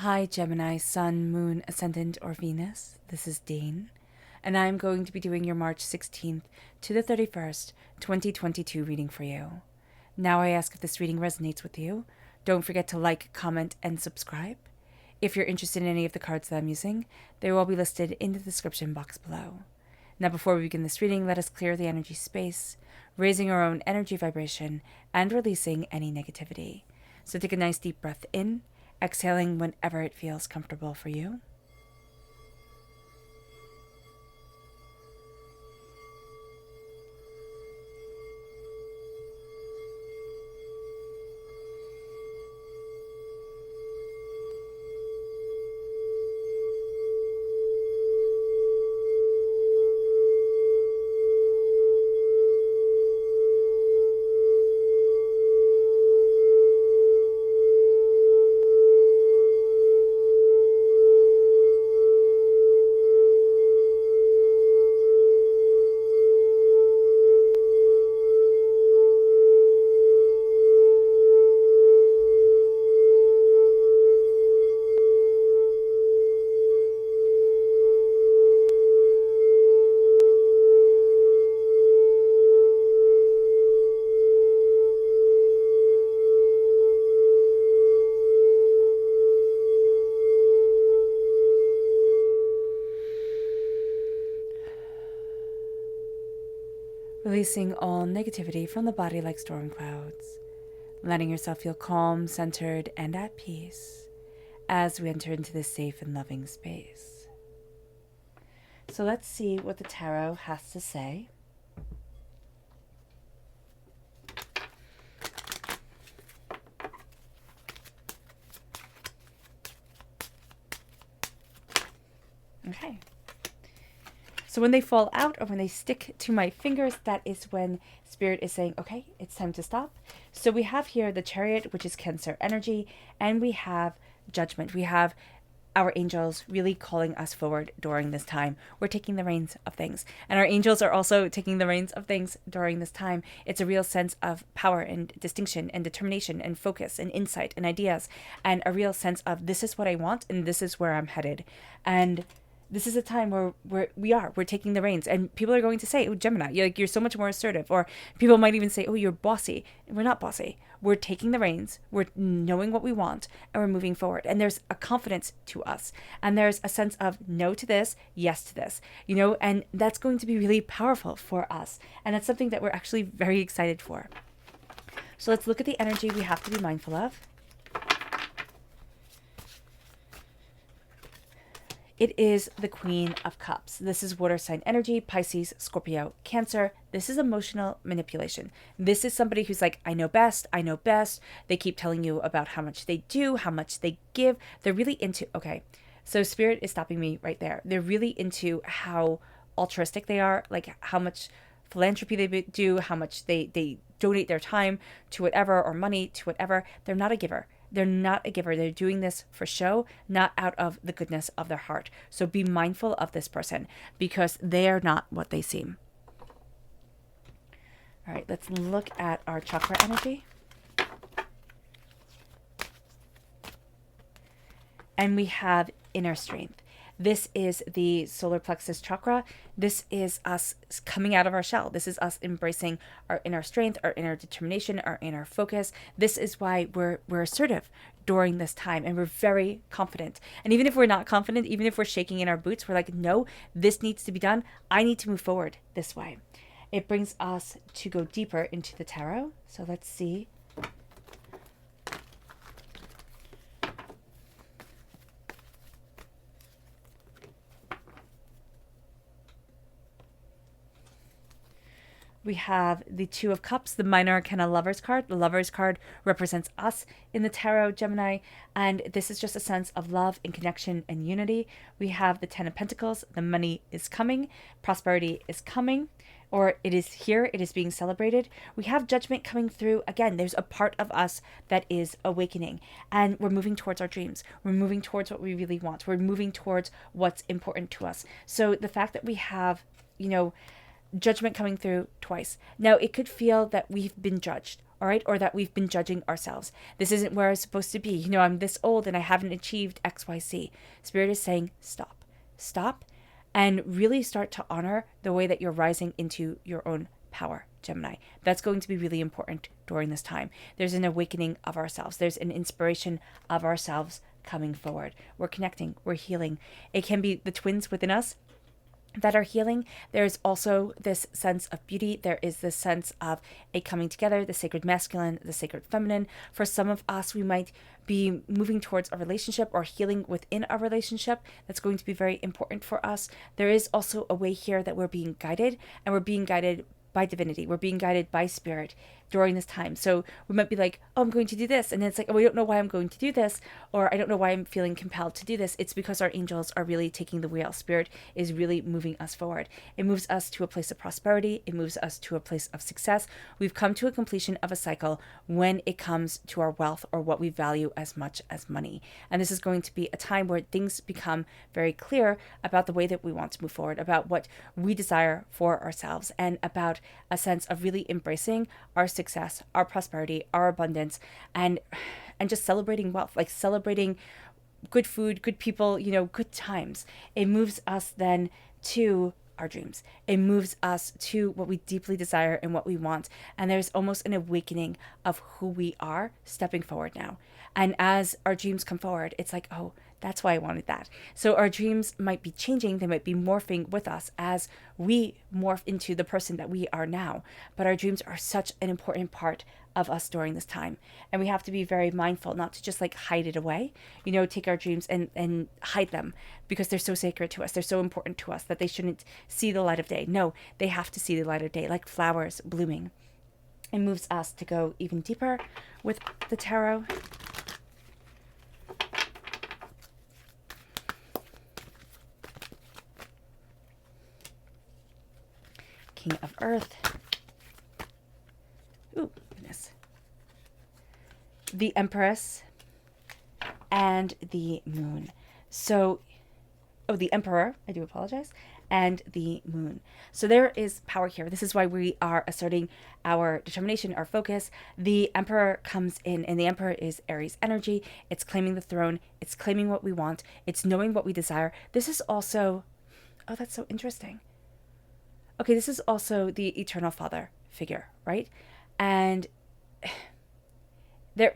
Hi Gemini, Sun, Moon, Ascendant, or Venus. This is Dane, and I'm going to be doing your March 16th to the 31st, 2022 reading for you. Now I ask if this reading resonates with you. Don't forget to like, comment, and subscribe. If you're interested in any of the cards that I'm using, they will all be listed in the description box below. Now before we begin this reading, let us clear the energy space, raising our own energy vibration and releasing any negativity. So take a nice deep breath in, exhaling whenever it feels comfortable for you. Releasing all negativity from the body like storm clouds, letting yourself feel calm, centered, and at peace as we enter into this safe and loving space. So let's see what the tarot has to say. Okay. So when they fall out or when they stick to my fingers, that is when Spirit is saying, okay, it's time to stop. So we have here the Chariot, which is Cancer energy, and we have Judgment. We have our angels really calling us forward during this time. We're taking the reins of things. And our angels are also taking the reins of things during this time. It's a real sense of power and distinction and determination and focus and insight and ideas, and a real sense of this is what I want and this is where I'm headed. And this is a time where we're taking the reins, and people are going to say, oh, Gemini, you're so much more assertive. Or people might even say, oh, you're bossy. We're not bossy. We're taking the reins. We're knowing what we want, and we're moving forward. And there's a confidence to us. And there's a sense of no to this, yes to this, and that's going to be really powerful for us. And that's something that we're actually very excited for. So let's look at the energy we have to be mindful of. It is the Queen of Cups. This is water sign energy, Pisces, Scorpio, Cancer. This is emotional manipulation. This is somebody who's like, I know best, I know best. They keep telling you about how much they do, how much they give. They're really into, okay, so Spirit is stopping me right there. They're really into how altruistic they are, like how much philanthropy they do, how much they donate their time to whatever, or money to whatever. They're not a giver. They're not a giver. They're doing this for show, not out of the goodness of their heart. So be mindful of this person, because they are not what they seem. All right, let's look at our chakra energy. And we have inner strength. This is the solar plexus chakra. This is us coming out of our shell. This is us embracing our inner strength, our inner determination, our inner focus. This is why we're assertive during this time, and we're very confident. And even if we're not confident, even if we're shaking in our boots, we're like, no, this needs to be done. I need to move forward this way. It brings us to go deeper into the tarot. So let's see. We have the Two of Cups, the Minor Arcana Lovers card. The Lovers card represents us in the tarot, Gemini, and this is just a sense of love and connection and unity. We have the Ten of Pentacles. The money is coming. Prosperity is coming, or it is here. It is being celebrated. We have Judgment coming through. Again, there's a part of us that is awakening, and we're moving towards our dreams. We're moving towards what we really want. We're moving towards what's important to us. So the fact that we have, Judgment coming through twice. Now, it could feel that we've been judged, all right? Or that we've been judging ourselves. This isn't where I'm supposed to be. You know, I'm this old and I haven't achieved XYZ. Spirit is saying, stop, stop, and really start to honor the way that you're rising into your own power, Gemini. That's going to be really important during this time. There's an awakening of ourselves. There's an inspiration of ourselves coming forward. We're connecting, we're healing. It can be the twins within us that are healing. There's also this sense of beauty. There is this sense of a coming together, the sacred masculine, the sacred feminine. For some of us, we might be moving towards a relationship or healing within a relationship. That's going to be very important for us. There is also a way here that we're being guided, and we're being guided by divinity. We're being guided by spirit during this time. So we might be like, oh, I'm going to do this. And then it's like, oh, I don't know why I'm going to do this. Or I don't know why I'm feeling compelled to do this. It's because our angels are really taking the wheel. Spirit is really moving us forward. It moves us to a place of prosperity. It moves us to a place of success. We've come to a completion of a cycle when it comes to our wealth or what we value as much as money. And this is going to be a time where things become very clear about the way that we want to move forward, about what we desire for ourselves, and about a sense of really embracing our success, our prosperity, our abundance, and just celebrating wealth, like celebrating good food, good people, you know, good times. It moves us then to our dreams. It moves us to what we deeply desire and what we want. And there's almost an awakening of who we are stepping forward now. And as our dreams come forward, it's like, oh, that's why I wanted that. So our dreams might be changing. They might be morphing with us as we morph into the person that we are now. But our dreams are such an important part of us during this time. And we have to be very mindful not to just like hide it away, you know, take our dreams and hide them because they're so sacred to us. They're so important to us that they shouldn't see the light of day. No, they have to see the light of day, like flowers blooming. It moves us to go even deeper with the tarot. King of Earth. Ooh, goodness. The Empress and the Moon. So, the Emperor, I do apologize, and the Moon. So there is power here. This is why we are asserting our determination, our focus. The Emperor comes in, and the Emperor is Aries energy. It's claiming the throne. It's claiming what we want. It's knowing what we desire. This is also, oh, that's so interesting. Okay, this is also the Eternal Father figure, right? And there,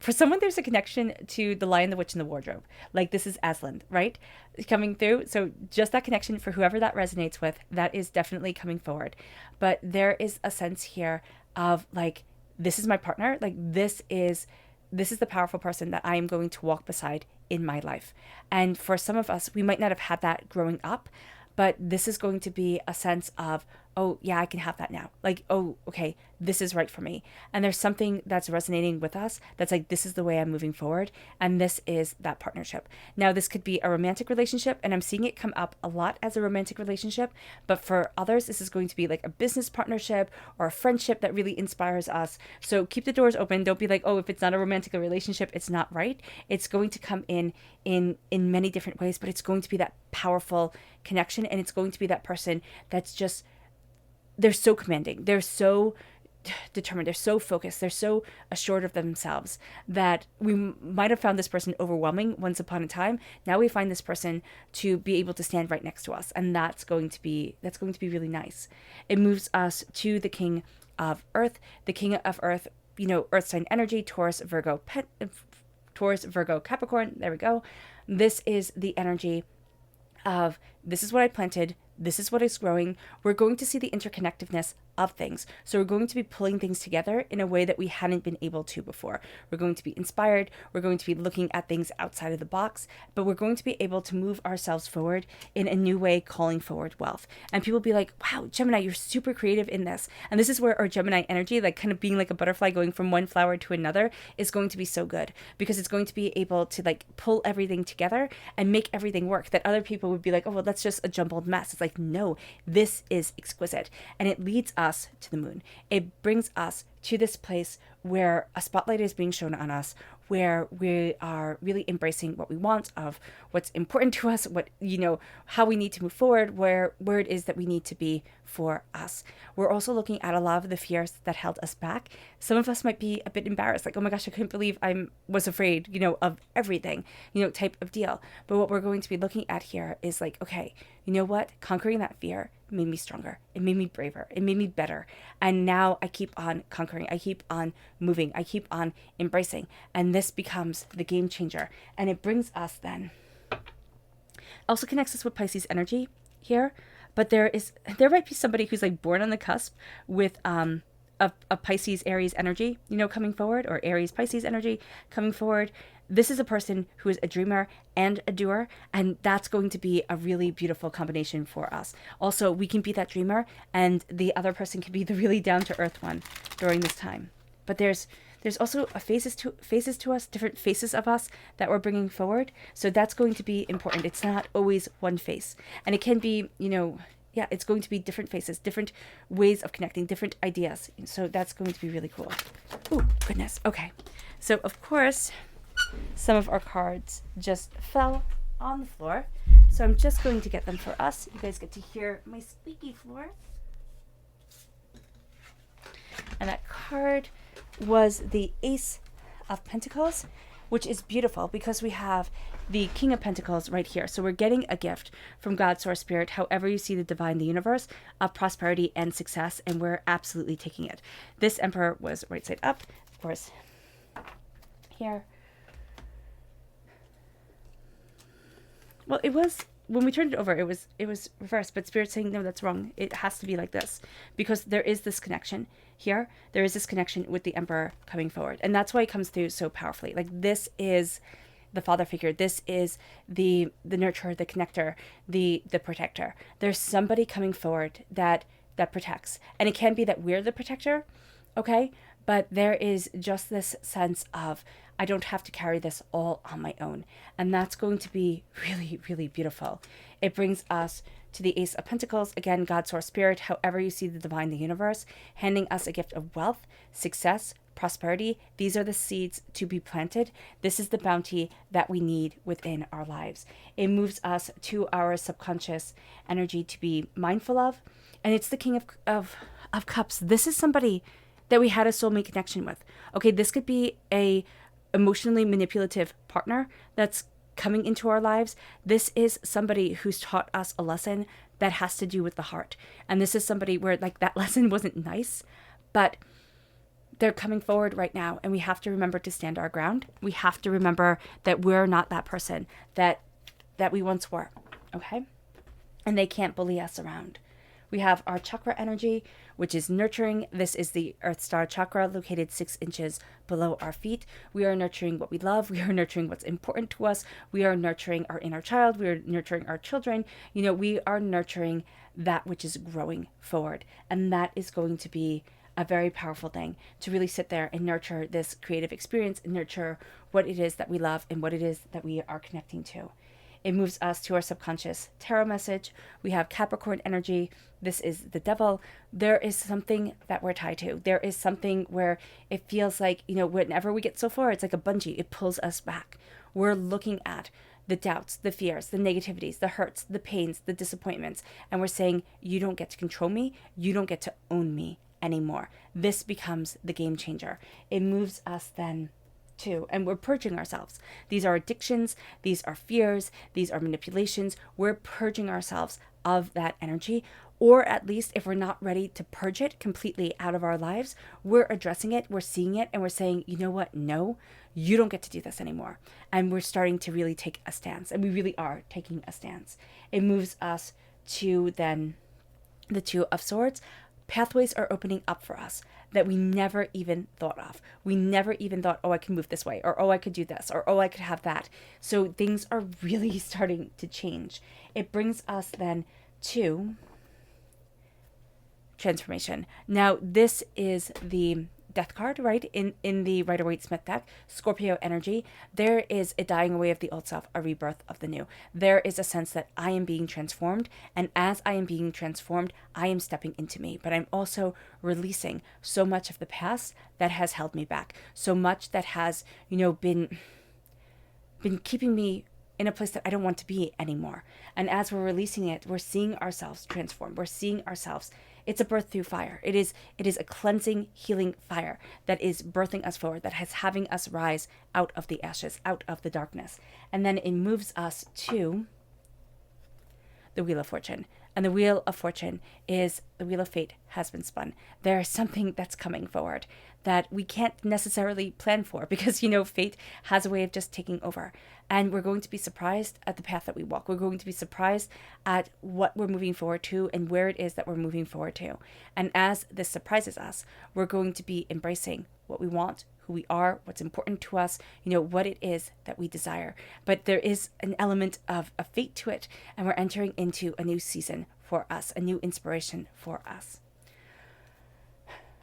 for someone, there's a connection to the Lion, the Witch, and the Wardrobe. Like this is Aslan, right? Coming through. So just that connection for whoever that resonates with, that is definitely coming forward. But there is a sense here of like, this is my partner. Like this is the powerful person that I am going to walk beside in my life. And for some of us, we might not have had that growing up, but this is going to be a sense of, oh, yeah, I can have that now. Like, oh, okay, this is right for me. And there's something that's resonating with us that's like, this is the way I'm moving forward. And this is that partnership. Now, this could be a romantic relationship, and I'm seeing it come up a lot as a romantic relationship. But for others, this is going to be like a business partnership or a friendship that really inspires us. So keep the doors open. Don't be like, oh, if it's not a romantic relationship, it's not right. It's going to come in many different ways, but it's going to be that powerful connection. And it's going to be that person that's just, they're so commanding. They're so determined. They're so focused. They're so assured of themselves that we might have found this person overwhelming once upon a time. Now we find this person to be able to stand right next to us. And that's going to be really nice. It moves us to the King of Earth. The King of Earth, you know, Earth sign energy, Taurus, Virgo, Capricorn. There we go. This is the energy of, this is what I planted. This is what is growing. We're going to see the interconnectedness of things. So we're going to be pulling things together in a way that we hadn't been able to before. We're going to be inspired. We're going to be looking at things outside of the box, but we're going to be able to move ourselves forward in a new way, calling forward wealth. And people be like, wow, Gemini, you're super creative in this. And this is where our Gemini energy, like kind of being like a butterfly going from one flower to another, is going to be so good, because it's going to be able to like pull everything together and make everything work that other people would be like, oh, well, that's just a jumbled mess. It's like, no, this is exquisite. And it leads us to the moon. It brings us to this place where a spotlight is being shown on us, where we are really embracing what we want, of what's important to us, what, how we need to move forward, where it is that we need to be for us. We're also looking at a lot of the fears that held us back. Some of us might be a bit embarrassed, like, oh my gosh, I couldn't believe I was afraid, of everything, type of deal. But what we're going to be looking at here is like, okay, you know what? Conquering that fear made me stronger. It made me braver. It made me better. And now I keep on conquering. I keep on moving. I keep on embracing. And this becomes the game changer. And it brings us then, also connects us with Pisces energy here. But there might be somebody who's like born on the cusp with a Pisces Aries energy, coming forward, or Aries Pisces energy coming forward. This is a person who is a dreamer and a doer, and that's going to be a really beautiful combination for us. Also, we can be that dreamer, and the other person can be the really down-to-earth one during this time. But there's also phases to us, different faces of us that we're bringing forward. So that's going to be important. It's not always one face, and it can be, it's going to be different faces, different ways of connecting, different ideas. So that's going to be really cool. Oh, goodness. Okay. So, of course, some of our cards just fell on the floor. So I'm just going to get them for us. You guys get to hear my squeaky floor. And that card was the Ace of Pentacles, which is beautiful because we have the King of Pentacles right here. So we're getting a gift from God, Source, Spirit, however you see the divine, the universe, of prosperity and success, and we're absolutely taking it. This Emperor was right side up, of course, here. Well, it was, when we turned it over, it was reversed, but Spirit's saying, no, that's wrong. It has to be like this, because there is this connection here. There is this connection with the Emperor coming forward. And that's why it comes through so powerfully. Like, this is the father figure. This is the nurturer, the connector, the protector. There's somebody coming forward that protects. And it can be that we're the protector, okay? But there is just this sense of, I don't have to carry this all on my own. And that's going to be really, really beautiful. It brings us to the Ace of Pentacles. Again, God, Source, Spirit, however you see the divine, the universe, handing us a gift of wealth, success, prosperity. These are the seeds to be planted. This is the bounty that we need within our lives. It moves us to our subconscious energy to be mindful of. And it's the King of Cups. This is somebody that we had a soulmate connection with. Okay, this could be a emotionally manipulative partner that's coming into our lives. This is somebody who's taught us a lesson that has to do with the heart. And this is somebody where, like, that lesson wasn't nice, but they're coming forward right now, and we have to remember to stand our ground. We have to remember that we're not that person that we once were, okay? And they can't bully us around. We have our chakra energy, which is nurturing. This is the Earth Star chakra located 6 inches below our feet. We are nurturing what we love. We are nurturing what's important to us. We are nurturing our inner child. We are nurturing our children. We are nurturing that which is growing forward. And that is going to be a very powerful thing, to really sit there and nurture this creative experience and nurture what it is that we love and what it is that we are connecting to. It moves us to our subconscious tarot message. We have Capricorn energy. This is the devil. There is something that we're tied to. There is something where it feels like, whenever we get so far, it's like a bungee. It pulls us back. We're looking at the doubts, the fears, the negativities, the hurts, the pains, the disappointments. And we're saying, you don't get to control me. You don't get to own me anymore. This becomes the game changer. It moves us then too, and we're purging ourselves. These are addictions, these are fears, these are manipulations. We're purging ourselves of that energy, or at least if we're not ready to purge it completely out of our lives, we're addressing it, we're seeing it, and we're saying, you know what, no, you don't get to do this anymore. And we're starting to really take a stance, and we really are taking a stance. It moves us to then the Two of Swords. Pathways are opening up for us that we never even thought of. We never even thought, oh, I can move this way, or oh, I could do this, or oh, I could have that. So things are really starting to change. It brings us then to transformation. Now, this is the death card, right? In the Rider-Waite-Smith deck, Scorpio energy, there is a dying away of the old self, a rebirth of the new. There is a sense that I am being transformed, and as I am being transformed, I am stepping into me, but I'm also releasing so much of the past that has held me back, so much that has, been keeping me in a place that I don't want to be anymore. And as we're releasing it, we're seeing ourselves transform. We're seeing ourselves. It's a birth through fire. It is a cleansing, healing fire that is birthing us forward, that is having us rise out of the ashes, out of the darkness. And then it moves us to the Wheel of Fortune. And the Wheel of Fortune is the Wheel of Fate has been spun. There is something that's coming forward that we can't necessarily plan for because, fate has a way of just taking over. And we're going to be surprised at the path that we walk. We're going to be surprised at what we're moving forward to and where it is that we're moving forward to. And as this surprises us, we're going to be embracing what we want, who we are, what's important to us, what it is that we desire. But there is an element of a fate to it, and we're entering into a new season for us, a new inspiration for us.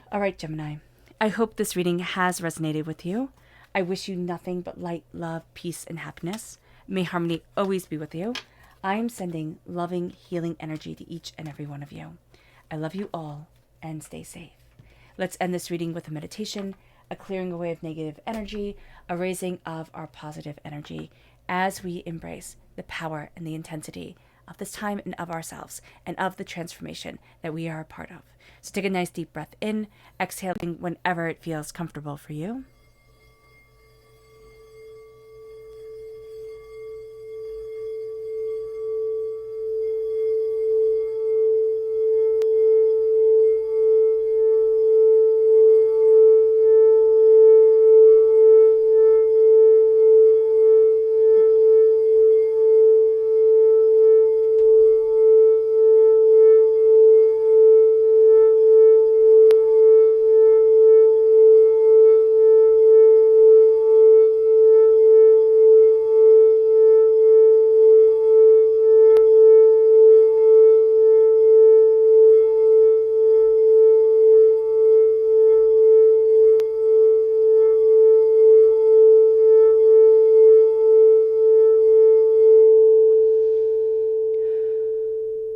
All right, Gemini, I hope this reading has resonated with you. I wish you nothing but light, love, peace, and happiness. May harmony always be with you. I am sending loving, healing energy to each and every one of you. I love you all, and stay safe. Let's end this reading with a meditation, a clearing away of negative energy, a raising of our positive energy as we embrace the power and the intensity of this time and of ourselves and of the transformation that we are a part of. So take a nice deep breath in, exhaling whenever it feels comfortable for you.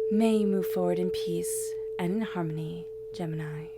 May you move forward in peace and in harmony, Gemini.